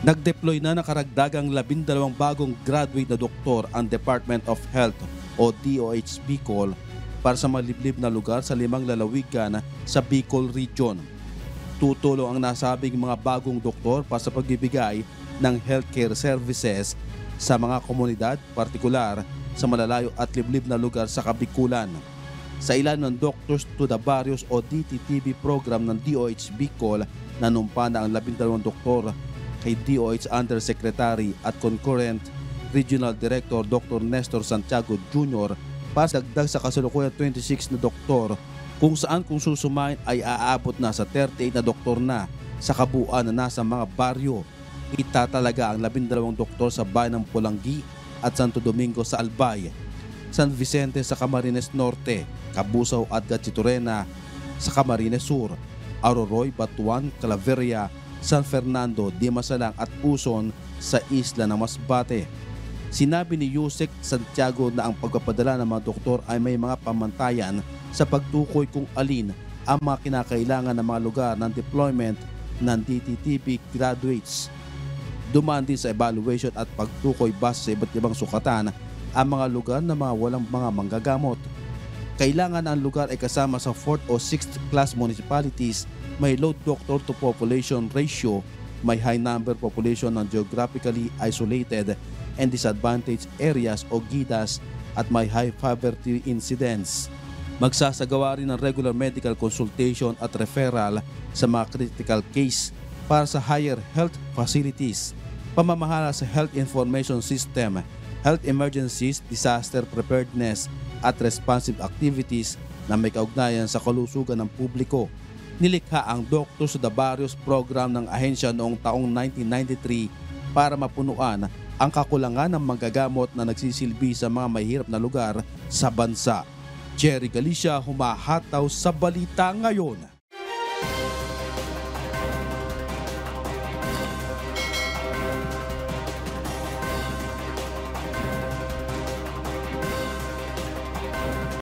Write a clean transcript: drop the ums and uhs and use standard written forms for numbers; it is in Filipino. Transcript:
Nag-deploy na ng karagdagang 12 bagong graduate na doktor ang Department of Health o DOH Bicol para sa maliblib na lugar sa 5 lalawigan sa Bicol Region. Tutulong ang nasabing mga bagong doktor para sa pagbibigay ng healthcare services sa mga komunidad, partikular sa malalayo at liblib na lugar sa Kabikulan. Sa ilan ng Doctors to the Barrios o DTTB program ng DOH Bicol, nanumpa na ang 12 doktor kay DOH Undersecretary at Concurrent Regional Director Dr. Nestor Santiago Jr. para dagdag sa kasalukuyan 26 na doktor kung saan kung susumain ay aabot na sa 38 na doktor na sa kabuuan na nasa mga baryo. Itatalaga ang 12 doktor sa bayan ng Pulangi at Santo Domingo sa Albay, San Vicente sa Camarines Norte, Cabusao at Gatchitourena sa Camarines Sur, Aroroy, Batuan, Claveria, San Fernando, Dimasalang at Puson sa isla ng Masbate. Sinabi ni Yusek Santiago na ang pagpapadala ng mga doktor ay may mga pamantayan sa pagtukoy kung alin ang mga kinakailangan ng mga lugar ng deployment ng DTTB graduates. Dumaan din sa evaluation at pagtukoy base sa iba't ibang sukatan ang mga lugar na mga walang mga manggagamot. Kailangan ang lugar ay kasama sa 4th o 6th class municipalities, may low doctor to population ratio, may high number population ng geographically isolated and disadvantaged areas o GIDAs at may high poverty incidence. Magsasagawa rin ng regular medical consultation at referral sa mga critical case para sa higher health facilities, pamamahala sa health information system, health emergencies, disaster preparedness at responsive activities na may kaugnayan sa kalusugan ng publiko. Nilikha ang Doctors to the Barrios program ng ahensya noong taong 1993 para mapunuan ang kakulangan ng manggagamot na nagsisilbi sa mga mahirap na lugar sa bansa. Jerry Galicia, humahataw sa Balita Ngayon.